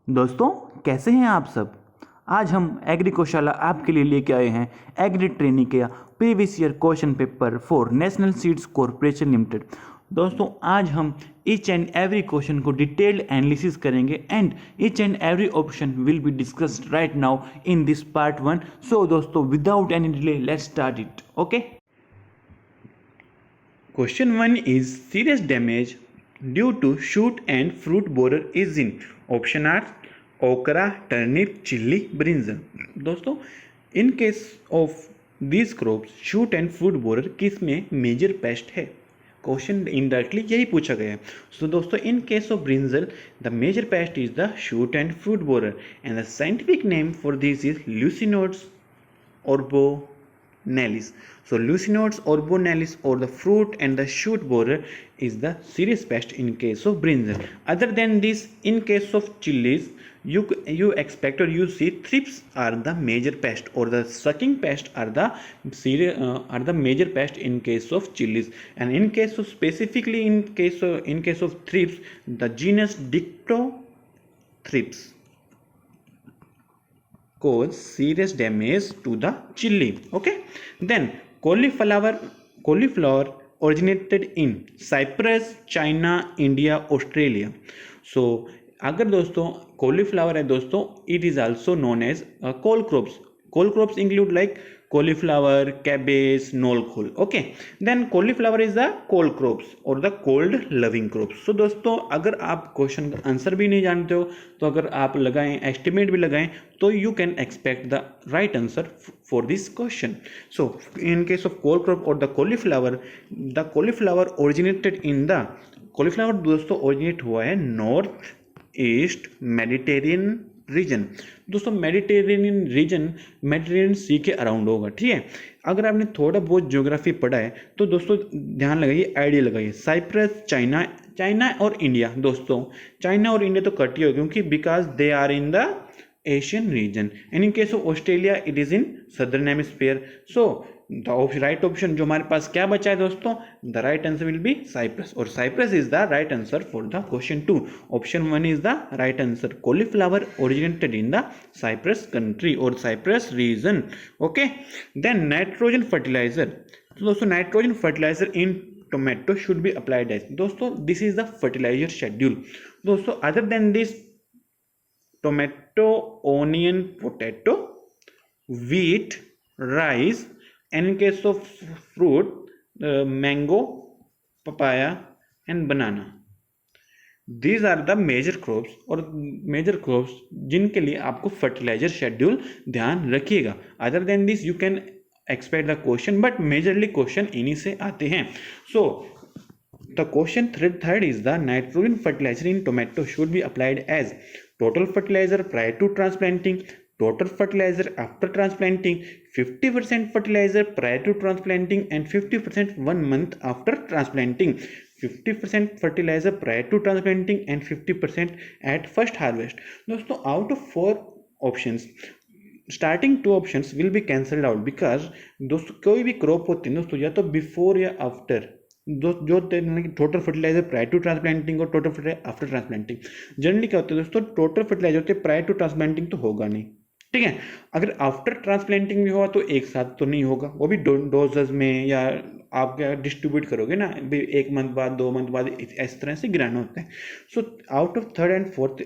दोस्तों, कैसे हैं आप सब। आज हम एग्री गौशाला आपके लिए लेके आए हैं एग्री ट्रेनिंग का previous year question paper for national seeds corporation limited. दोस्तों, आज हम ईच एंड एवरी क्वेश्चन को डिटेल्ड एनालिसिस करेंगे and each and every option will be discussed right now in this part 1। सो दोस्तों, without any delay let's start it. Okay, Question 1 is serious damage due to shoot and fruit borer is in option are okra, turnip, chili, brinjal। दोस्तों, in case of these crops shoot and fruit borer किस में major pest है? Question indirectly यही पूछा गया है। So दोस्तों, in case of brinjal the major pest is the shoot and fruit borer and the scientific name for this is Leucinodes orbonalis. So Lucinodes orbonalis or the fruit and the shoot borer is the serious pest in case of brinjal. Other than this, in case of chilies, you expect or you see thrips are the major pest or the sucking pest are the major pest in case of chilies. And in case of specifically in case of thrips, the genus Dictothrips cause serious damage to the chili. Okay, then cauliflower originated in Cyprus, China, India, Australia. So अगर दोस्तों cauliflower है दोस्तों, it is also known as cole crops. Cole crops include like cauliflower, cabbage, nolkhol. Okay, then cauliflower is the cold crops or the cold loving crops. So दोस्तों, अगर आप question का answer भी नहीं जानते हो तो अगर आप लगाएं एस्टिमेट भी लगाएं तो you can expect the right answer for this question. So in case of cold crop or the cauliflower originated in the cauliflower दोस्तों originate हुआ है नॉर्थ ईस्ट मेडिटेरियन रीजन। दोस्तों, मेडिटेरियन सी के अराउंड होगा। ठीक है, अगर आपने थोड़ा बहुत ज्योग्राफी पढ़ा है तो दोस्तों ध्यान लगाइए, आइडिया लगाइए। साइप्रस, चाइना और इंडिया। दोस्तों, चाइना और इंडिया तो कट ही हो क्योंकि because they are in the Asian region and in case of Australia it is in southern hemisphere. So the right option जो हमारे पास क्या बचा है दोस्तों, the right answer will be Cyprus और Cyprus is the right answer for the question 2। Option 1 is the right answer. Cauliflower originated in the Cyprus country और Cyprus region. Okay, then nitrogen fertiliser. तो दोस्तों, nitrogen fertiliser in tomato should be applied as. दोस्तों, this is the fertiliser schedule. दोस्तों, other than this tomato, onion, potato, wheat, rice, and in case of fruit, mango, papaya, and banana. These are the major crops और major crops जिनके लिए आपको fertilizer schedule ध्यान रखिएगा। Other than this, you can expect the question, but majorly question इन्हीं से आते हैं। So the question third is the nitrogen fertilizer in tomato should be applied as total fertilizer prior to transplanting, total fertilizer after transplanting, 50% fertilizer prior to transplanting and 50% 1 month after transplanting, 50% fertilizer prior to transplanting and 50% at first harvest. दोस्तों, out of 4 options starting 2 options will be cancelled out because दोस्तों कोई भी crop होती है दोस्तों या तो before या आफ्टर जो total fertiliser prior to transplanting और total fertiliser after transplanting. Generally क्या होता है दोस्तों, टोटल फर्टिलाइजर होते हैं प्रायर टू ट्रांसप्लांटिंग तो होगा नहीं। ठीक है, अगर आफ्टर ट्रांसप्लांटिंग भी हुआ तो एक साथ तो नहीं होगा, वो भी डोजेस में या आप क्या डिस्ट्रीब्यूट करोगे ना, 1 मंथ बाद 2 मंथ बाद इस तरह से गिराना होता है। So out of third and fourth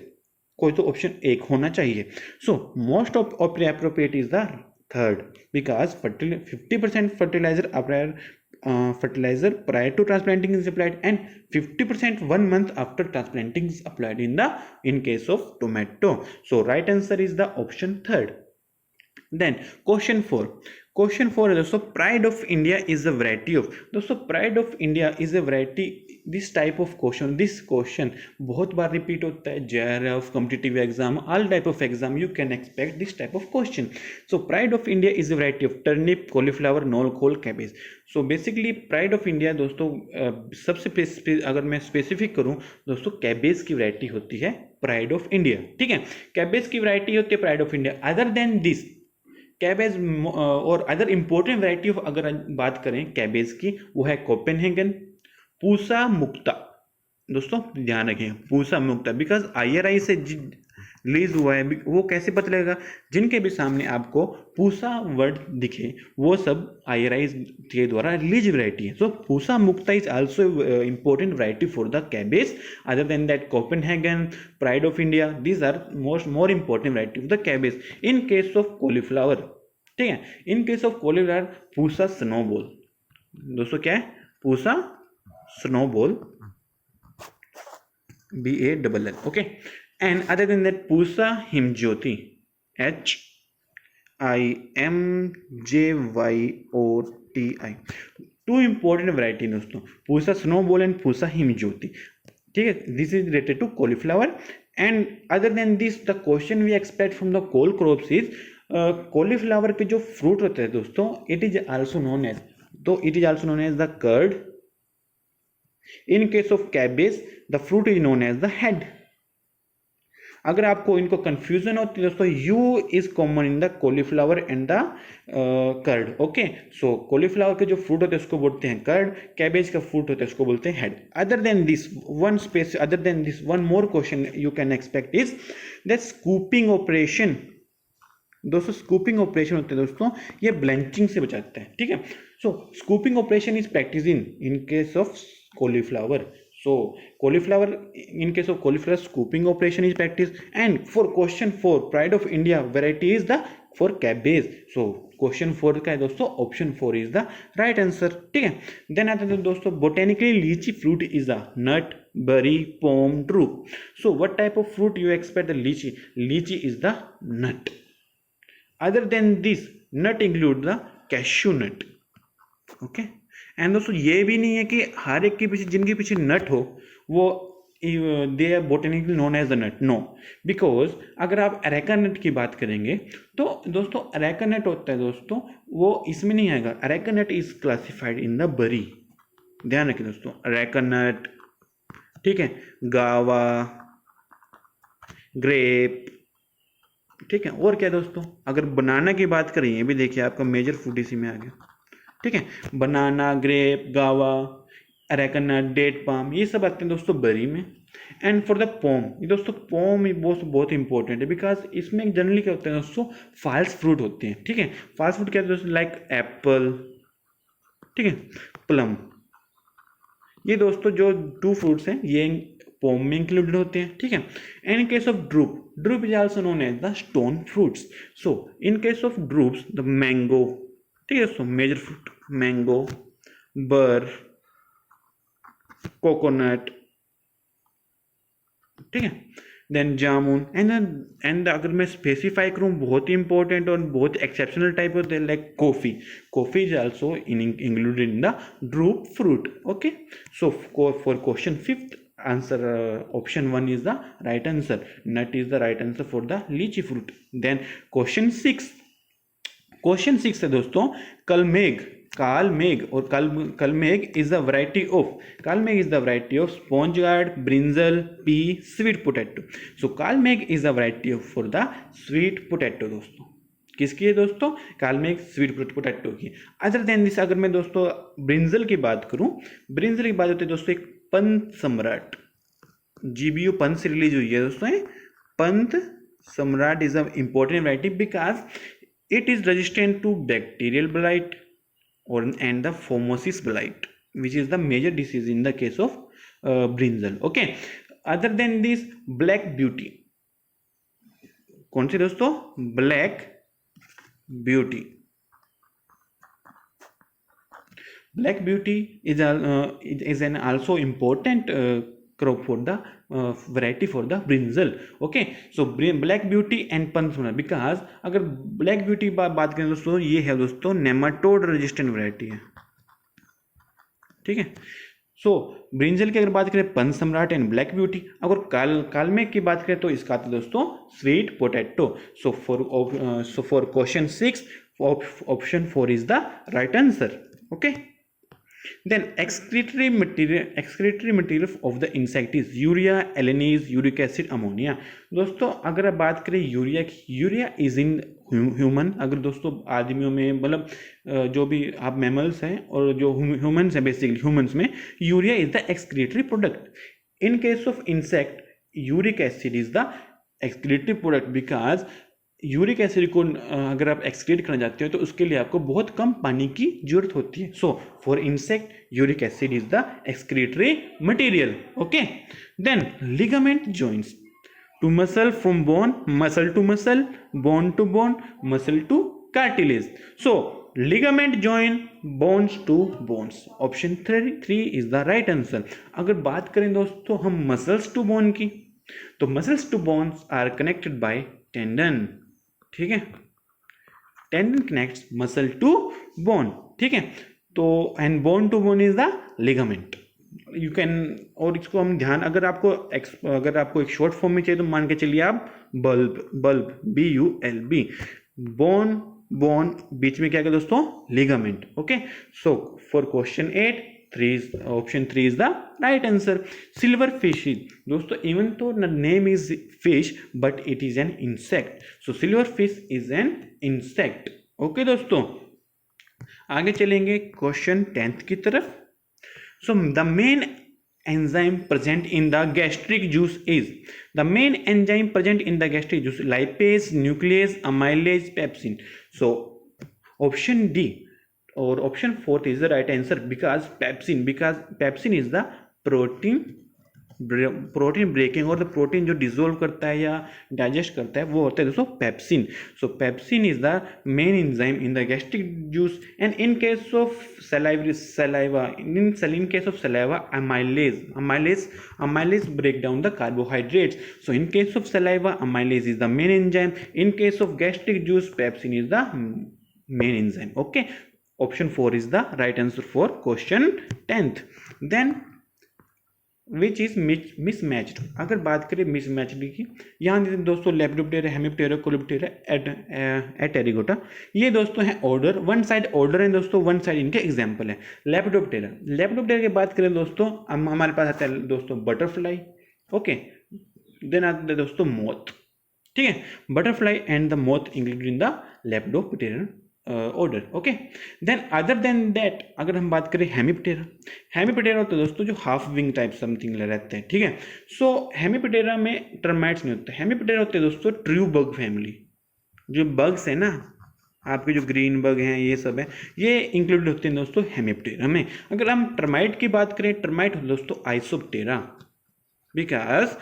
कोई तो ऑप्शन एक होना चाहिए। So most of appropriate is the third because 50% fertilizer prior to transplanting is applied and 50% 1 month after transplanting is applied in case of tomato. So right answer is the option third. Then question 4 है दोस्तों, pride of India is a variety of। दोस्तों, pride of India is a variety। this question बहुत बार repeat होता है, JRF, competitive exam, all type of exam you can expect this type of question. So pride of India is a variety of turnip, cauliflower, nolkhol, cabbage. So basically pride of India दोस्तों सबसे अगर मैं specific करूं दोस्तों, cabbage की variety होती है pride of India. ठीक है, कैबेज की वैरायटी होती है pride of India. Other than this cabbage और अदर इंपॉर्टेंट वैरायटी ऑफ अगर बात करें कैबेज की, वो है कोपेनहेगन, पूसा मुक्ता। दोस्तों ध्यान रखें, पूसा मुक्ता बिकॉज IRI से रिलीज हुआ है, वो कैसे पता लगेगा? जिनके भी सामने आपको पूसा वर्ड दिखे वो सब IRIs के द्वारा रिलीज वैरायटी है. So Pusa Mukta is also important variety for the cabbage. Other than that, Copenhagen, Pride of India, these are more important variety of the cabbage. In case of cauliflower, ठीक है, in case of cauliflower Pusa snowball. दोस्तों क्या है? Pusa snowball, BALL. Okay. And other then that Pusa Himjyoti, HIMJYOTI. Two important variety दोस्तों, Pusa snowball and Pusa Himjyoti. ठीक है, this is related to cauliflower. And other than this the question we expect from the cole crops is, cauliflower के जो fruit होते हैं दोस्तों, it is also known as, तो it is also known as the curd. In case of cabbage the fruit is known as the head. अगर आपको इनको confusion होती है दोस्तों, you is common in the cauliflower and the curd. Okay, so cauliflower के जो fruit होते हैं उसको बोलते हैं कर्ड, कैबेज का फ्रूट होता है उसको बोलते हैं head. Other than this one more question you can expect is that scooping operation. दोस्तों स्कूपिंग ऑपरेशन होते हैं दोस्तों, ये ब्लेंचिंग से बचाता है. ठीक है, so scooping operation is practice in case of cauliflower. So cauliflower, in case of cauliflower, scooping operation is practiced. And for question 4, Pride of India variety is the for cabbage. So question 4 का है दोस्तों, option 4 is the right answer. ठीक है, then आता है दोस्तों, botanically lychee fruit is a nut, berry, pome, drupe. So what type of fruit you expect the lychee? Lychee is the nut. Other than this, nut include the cashew nut. Okay. And दोस्तों ये भी नहीं है कि हर एक के पीछे, जिनके पीछे नट हो वो they are botanically known as the nut. No, because अगर आप अरेका नट की बात करेंगे तो दोस्तों अरेका नट होता है दोस्तों, वो इसमें नहीं आएगा. Areca nut is classified in the berry. ध्यान रखिए दोस्तों, अरेका नट, ठीक है, गावा, ग्रेप, ठीक है. और क्या दोस्तों, अगर बनाना की बात करें, ये भी देखिए आपका मेजर फूड इसी में आ गया. ठीक है, बनाना, ग्रेप, गावा, अरेकानट, डेट पाम, ये सब आते हैं दोस्तों बरी में. एंड फॉर द पोम, ये दोस्तों पोम बहुत इंपॉर्टेंट है, बिकॉज इसमें जनरली क्या होता है दोस्तों, फाल्स फ्रूट होते हैं. ठीक है, फाल्स फ्रूट क्या है दोस्तों, लाइक एप्पल, ठीक है, प्लम. ये दोस्तों जो 2 फ्रूट्स हैं ये पोम में इंक्लूडेड होते हैं. ठीक है, and in case of drupe is also known as the stone fruits. So in case of drupes the mango, ठीक है दोस्तों, major fruit mango, ber, coconut, ठीक है, देन जामुन. एंड अगर मैं स्पेसिफाई करूँ, बहुत ही इंपॉर्टेंट और बहुत एक्सेप्शनल टाइप होते हैं like coffee is also included in the drupe fruit. Okay, so for question 5th answer option 1 is the right answer. Nut is the right answer for the lychee fruit. Then question 6 है दोस्तों, कालमेघ और Kalmegh is the variety of sponge gourd, brinjal, pea, sweet potato. So Kalmegh is the variety of for the sweet potato. दोस्तों किसकी है दोस्तों? Kalmegh sweet potato की. Other than this, अगर मैं दोस्तों ब्रिंजल की बात करूं, ब्रिंजल की बात होती है दोस्तों एक पंत सम्राट, GBU पंत से रिलीज हुई है दोस्तों. पंत सम्राट is a important variety because it is resistant to bacterial blight and the phomosys blight, which is the major disease in the case of brinjal. Okay, other than this, black beauty, कौन सी दोस्तों? black beauty is an also important crop for the variety for the brinjal. Okay, so black beauty and pansamana, because अगर black beauty बात करें दोस्तों, ये है दोस्तों nematode resistant variety है. ठीक है, सो ब्रिंजल की अगर बात करें पंच सम्राट एंड ब्लैक ब्यूटी. अगर कालमेघ की बात करें तो इसका आता दोस्तों sweet potato. So for question 6 option 4 is the right answer. Okay, then excretory material of the insect is urea, alanines, uric acid, ammonia. दोस्तों अगर आप बात करें यूरिया इज इन ह्यूमन. अगर दोस्तों आदमियों में, मतलब जो भी आप मैमल्स हैं और जो ह्यूमंस हैं, बेसिकली ह्यूमंस में urea is the excretory product. In case of insect uric acid is the excretory product because uric acid को अगर आप एक्सक्रीट करना चाहते हो तो उसके लिए आपको बहुत कम पानी की जरूरत होती है. So for insect uric acid is the excretory material. Okay, then ligament joints to muscle, from bone, muscle to muscle, bone to bone, muscle to cartilage. So ligament join bones to bones. Option 3 is the right answer. अगर बात करें दोस्तों हम muscles to bone की, तो muscles to bones are connected by tendon. ठीक है, tendon connects muscle to bone. ठीक है, तो and bone to bone is the ligament. You can, और इसको हम ध्यान, अगर आपको एक शॉर्ट फॉर्म में चाहिए तो मान के चलिए आप बल्ब BULB, बोन बीच में क्या है दोस्तों, ligament. Okay, so for question 8 option 3 is the right answer. Silver fish दोस्तों, इवन तो name is fish but it is an insect. So silver fish is an insect. Okay दोस्तों, आगे चलेंगे question 10th की तरफ. So the main enzyme present in the gastric juice is lipase, nuclease, amylase, pepsin. So option D or option 4 is the right answer because pepsin is the protein breaking और the protein जो dissolve करता है या digest करता है वो होता है दोस्तों pepsin. So pepsin is the main enzyme in the gastric juice and in case of saliva amylase break down the carbohydrates. So in case of saliva amylase is the main enzyme. In case of gastric juice pepsin is the main enzyme. Okay, option 4 is the right answer for question 10th. Then which is mismatched. अगर बात करें mismatched की, यहाँ दोस्तों lepidoptera, Hemiptera, Coleoptera, एटेरिगोटा, ये दोस्तों है order, one side order है दोस्तों, वन साइड इनके एग्जाम्पल है. लेपिडोप्टेरा की बात करें दोस्तों, हमारे पास आता है दोस्तों बटरफ्लाई. ओके, देन आता है दोस्तों मोथ. ठीक है, butterfly and the moth included in the lepidoptera order. Okay, then other then that अगर हम बात करें हेमिप्टेरा होता है दोस्तों जो हाफ विंग टाइप समथिंग रहते हैं. ठीक है, सो हेमिप्टेरा में टर्माइट्स नहीं होते. हेमिप्टेरा होते हैं दोस्तों ट्रू बग फैमिली. जो बग्स है ना आपके, जो ग्रीन बग हैं ये सब है, ये इंक्लूडेड होते हैं दोस्तों हेमिप्टेरा में. अगर हम टर्माइट की बात करें, टर्माइट होते दोस्तों Isoptera because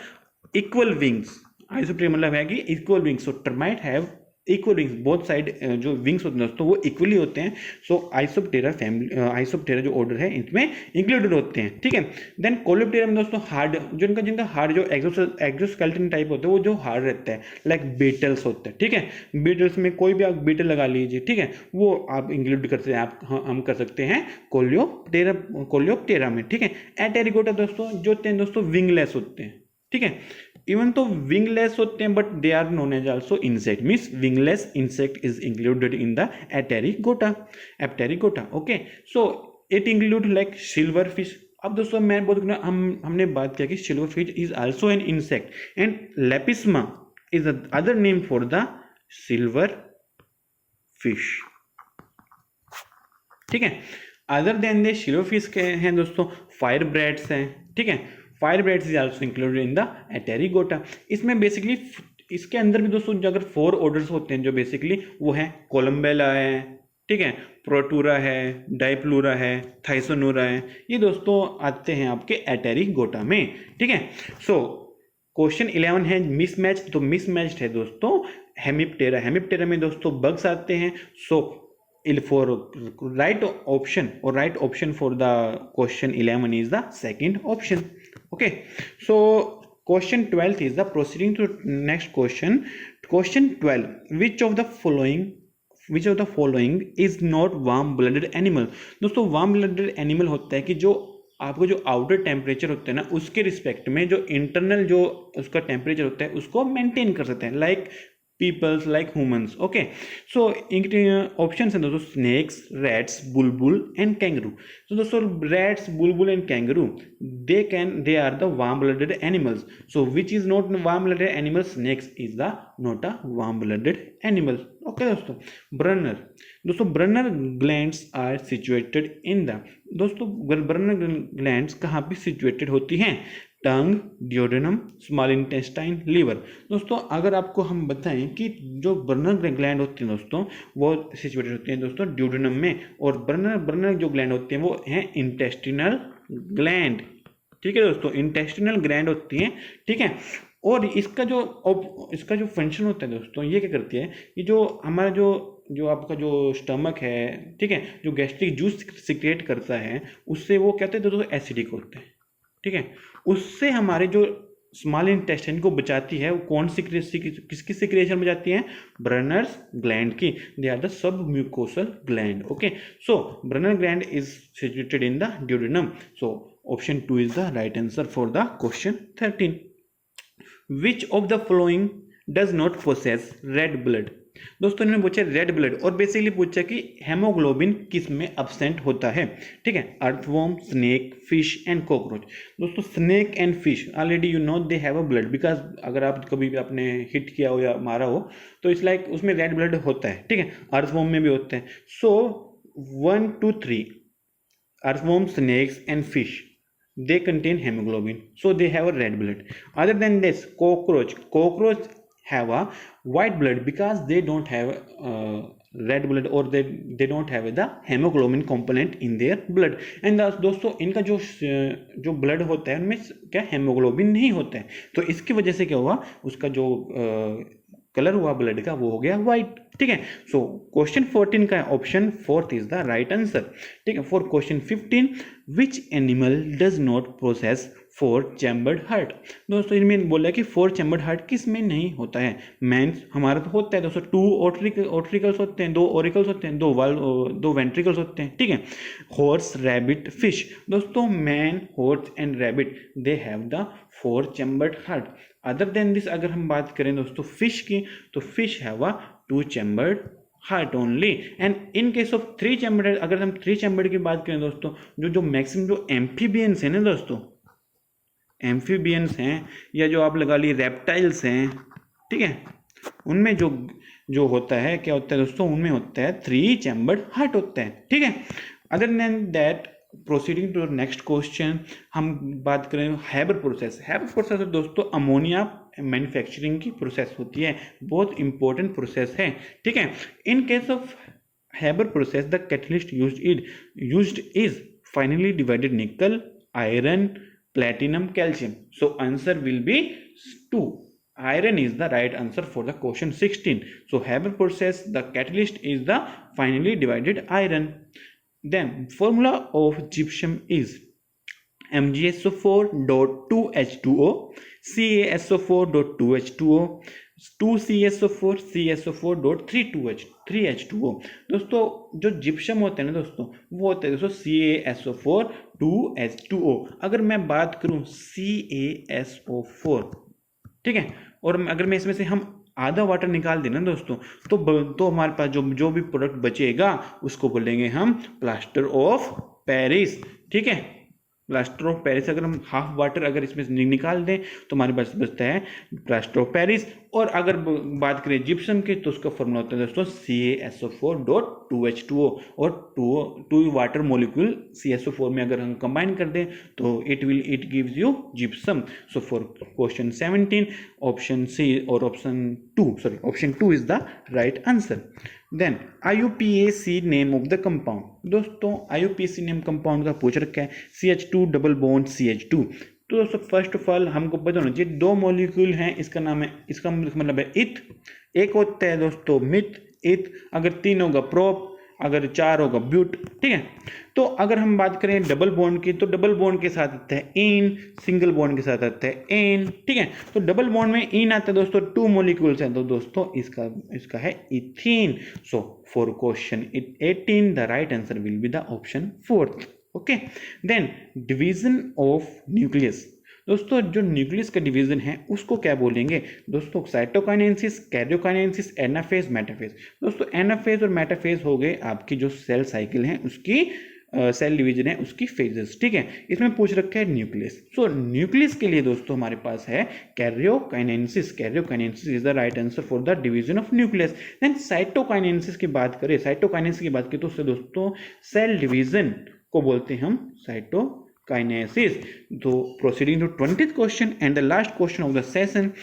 equal wings. Isoptera मतलब है कि equal wings. So termite have equal wings, both side जो विंग्स होते हैं दोस्तों वो इक्वली होते हैं. सो आइसोप्टेरा जो ऑर्डर है इसमें इंक्लूडेड होते हैं. ठीक है, देन कोलेप्टेरा में दोस्तों हार्ड, जिनका हार्ड जो एक्सोस्केलेटन टाइप होता है वो जो हार्ड रहता है, लाइक बीटल्स होते हैं. ठीक है, बीटल्स में कोई भी आप बीटल लगा लीजिए. ठीक है, वो आप इंक्लूड कर सकते हैं, हम कर सकते हैं कोलियोप्टेरा में. ठीक है, एटेरिगोटा दोस्तों जो होते हैं दोस्तों विंगलेस होते हैं. ठीक है, इवन तो विंगलेस होते हैं but they are known as also insect, means wingless insect is included in the Apterygota. Okay, so it include like silver fish. अब दोस्तों मैं बोल रहा हमने बात किया कि silver fish is also an insect and Lepisma is the other name for the silver fish. ठीक है, other than the silver fish के हैं दोस्तों फायर ब्रेड्स हैं. ठीक है, firebrats is also included in the Apterygota. इसमें basically इसके अंदर भी दोस्तों जो अगर 4 ऑर्डर्स होते हैं जो बेसिकली वो है कोलम्बेला है. ठीक है, प्रोटूरा है, डाइप्लूरा है, थाइसोनूरा है, ये दोस्तों आते हैं आपके एटेरिगोटा में. ठीक है, सो क्वेश्चन 11 है मिसमैच. तो मिसमैच्ड है दोस्तों हेमिप्टेरा में दोस्तों बग्स आते हैं. सो for right option for the question 11 is the second option. Okay, so question 12 is the proceeding to next question. Question 12, which of the following is not warm blooded animal. दोस्तों warm blooded animal होता है कि जो आपको जो outer temperature होता है ना उसके रिस्पेक्ट में जो इंटरनल जो उसका टेम्परेचर होता है उसको मेंटेन कर सकते हैं, like peoples, like humans. Okay, so option है दोस्तों snakes, rats, bulbul and kangaroo. तो दोस्तों rats, bulbul and kangaroo they are the warm blooded animals. So which is not warm blooded animal, snakes is the not a warm blooded animal. Okay दोस्तों Brunner glands are situated in the. दोस्तों Brunner glands कहाँ पे situated होती हैं, tongue, duodenum, small intestine, liver. दोस्तों अगर आपको हम बताएं कि जो बर्नर ग्लैंड होती हैं दोस्तों वो सिचुएटेड होती हैं दोस्तों डियोडेनम में, और बर्नर जो ग्लैंड होती हैं वो हैं इंटेस्टिनल ग्लैंड। ठीक है दोस्तों, इंटेस्टिनल ग्लैंड होती हैं। ठीक है, और इसका जो फंक्शन होता है दोस्तों, ये क्या करती है, ये जो हमारा जो आपका जो स्टमक है, ठीक है, जो गैस्ट्रिक जूस सिक्रेट करता है, उससे वो कहते हैं दोस्तों एसिडिक होते हैं। ठीक है, उससे हमारे जो स्मॉल इंटेस्टाइन को बचाती है, वो कौन सी किसकी सिक्रेशन बचाती है, ब्रनर्स ग्लैंड की। They are the sub mucosal gland. Okay, so Brunner gland is situated in the duodenum. So option 2 is the right answer for the question 13। Which of the following does not possess red blood. दोस्तों इन्होंने पूछा red blood, और basically पूछा कि haemoglobin किस में absent होता है। ठीक है, earthworm, snake, fish and cockroach. दोस्तों snake and fish already you know they have a blood, because अगर आप कभी भी आपने हिट किया हो या मारा हो तो इट्स लाइक उसमें रेड ब्लड होता है। ठीक है, अर्थवॉर्म में भी होता है। सो 1 2 3 earthworm, snakes and fish, they contain hemoglobin, so they have a red blood. Other than this, cockroach have a white blood because they don't have red blood, or they don't have the hemoglobin component in their blood. And दोस्तों इनका जो blood होता है उनमें क्या haemoglobin नहीं होता है, तो इसकी वजह से क्या हुआ, उसका जो कलर हुआ ब्लड का वो हो गया व्हाइट। ठीक है, सो क्वेश्चन 14 का option 4 is the right answer. ठीक है, for question 15, which animal does not process 4 chambered heart. दोस्तों इनमें बोला है कि 4 चैम्बर्ड हार्ट किस में नहीं होता है। मैंस हमारा तो होता है दोस्तों, 2 ऑट्रिकल्स होते हैं, 2 ओरिकल्स होते हैं, 2 वेंट्रिकल्स होते हैं। ठीक है, हॉर्स, रैबिट, फिश। दोस्तों man, horse and rabbit they have the 4 chambered heart. Other than this अगर हम बात करें दोस्तों फिश की, तो fish have a 2 chambered heart only. And in case of 3 chambered, अगर हम 3 चैम्बर्ड की बात करें दोस्तों, जो मैक्सिमम जो एम्फीबियंस है ना दोस्तों, एम्फीबियंस हैं या जो आप लगा ली रेप्टाइल्स हैं, ठीक है, उनमें जो होता है क्या होता है दोस्तों, उनमें होता है 3 चैम्बर्ड हार्ट होता है। ठीक है, अदर देन दैट प्रोसीडिंग टू नेक्स्ट क्वेश्चन, हम बात करें हैबर प्रोसेस। हैबर प्रोसेस दोस्तों अमोनिया मैन्युफैक्चरिंग की प्रोसेस होती है, बहुत इंपॉर्टेंट प्रोसेस है। ठीक है, in case of Haber process the catalyst used is finely divided nickel, iron, platinum, calcium. So answer will be 2. Iron is the right answer for the question 16. So Haber process, the catalyst is the finally divided iron. Then formula of gypsum is MgSO4.2H2O, CaSO4.2H2O, 2CSO4, दोस्तों जो gypsum होते हैं ना दोस्तों, वो होते हैं दोस्तों CaSO4 2H2O। अगर मैं बात करूं CaSO4, ठीक है, और अगर मैं इसमें से हम आधा वाटर निकाल देना दोस्तों, तो हमारे पास जो भी प्रोडक्ट बचेगा उसको बोलेंगे हम प्लास्टर ऑफ पेरिस। ठीक है, प्लास्टर ऑफ पेरिस, अगर हम हाफ वाटर अगर इसमें निकाल दें तो हमारे पास बचता है प्लास्टर ऑफ पेरिस। और अगर बात करें जिप्सम की तो उसका फॉर्मूला होता है दोस्तों CaSO4.2H2O, और 2 वाटर मॉलिक्यूल CaSO4 में अगर हम कंबाइन कर दें तो it gives you gypsum. So for question 17 option C और option 2 is the right answer. Then IUPAC name of the compound. दोस्तों IUPAC नेम कंपाउंड का पूछ रखा है, CH2 डबल बॉन्ड CH2। तो दोस्तों फर्स्ट ऑफ ऑल हमको पता होना चाहिए 2 मॉलिक्यूल हैं, इसका नाम है, इसका मतलब है इथ, एक होता है दोस्तों मिथ, इथ, अगर 3 होगा प्रोप, अगर 4 होगा ब्यूट। ठीक है, तो अगर हम बात करें डबल बॉन्ड की, तो डबल बॉन्ड के साथ आता है इन, सिंगल बॉन्ड के साथ आता है एन। ठीक है, तो डबल बॉन्ड में इन आता है दोस्तों, 2 मॉलिक्यूल्स हैं, तो दोस्तों इसका है ethene. So for question 18 the right answer will be the option 4th। Okay, then division of nucleus. दोस्तों जो न्यूक्लियस का डिवीजन है उसको क्या बोलेंगे दोस्तों, साइटोकाइनेसिस, कैरियोकाइनेसिस, एनाफेज, मेटाफेज। दोस्तों एनाफेज और मेटाफेज हो गए आपकी जो सेल साइकिल है उसकी सेल डिवीजन है उसकी फेजेस। ठीक है, इसमें पूछ रखा है न्यूक्लियस। सो न्यूक्लियस के लिए दोस्तों हमारे पास है karyokinesis is the right answer for the division of nucleus. Then cytokinesis की बात करें तो उससे दोस्तों सेल डिवीजन को बोलते हैं हम cytokinesis. kinesis. So proceeding to 20th question and the last question of the session,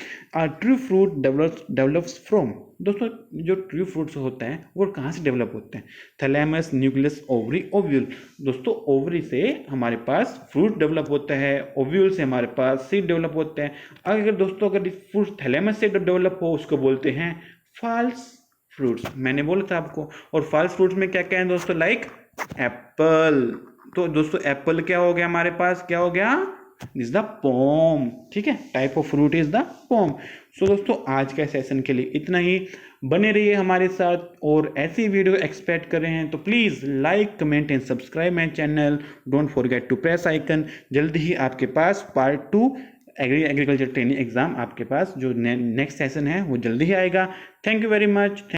true fruit develops from. दोस्तों जो ट्रू फ्रूट्स होते हैं वो कहाँ से डेवलप होते हैं? Thalamus, nucleus, ovary, ovule. दोस्तों ओवरी से हमारे पास फ्रूट डेवलप होता है, ओव्यूल से हमारे पास सीड डेवलप होते हैं. अगर फ्रूट थैलेमस से डेवलप हो उसको बोलते हैं फॉल्स फ्रूट्स. मैंने बोला था आपको. और फॉल्स फ्रूट्स में क्या क्या है दोस्तों? Like Apple. तो दोस्तों एप्पल क्या हो गया हमारे पास? क्या हो गया? Is the pome. ठीक है, type of fruit is the pome. So दोस्तों आज के सेशन के लिए इतना ही. बने रहिए हमारे साथ और ऐसी वीडियो एक्सपेक्ट कर रहे हैं तो please like, comment and subscribe my channel. Don't forget to press icon. जल्दी ही आपके पास पार्ट 2 एग्रीकल्चर ट्रेनिंग एग्जाम आपके पास जो नेक्स्ट सेशन है वो जल्दी ही आएगा. Thank you very much.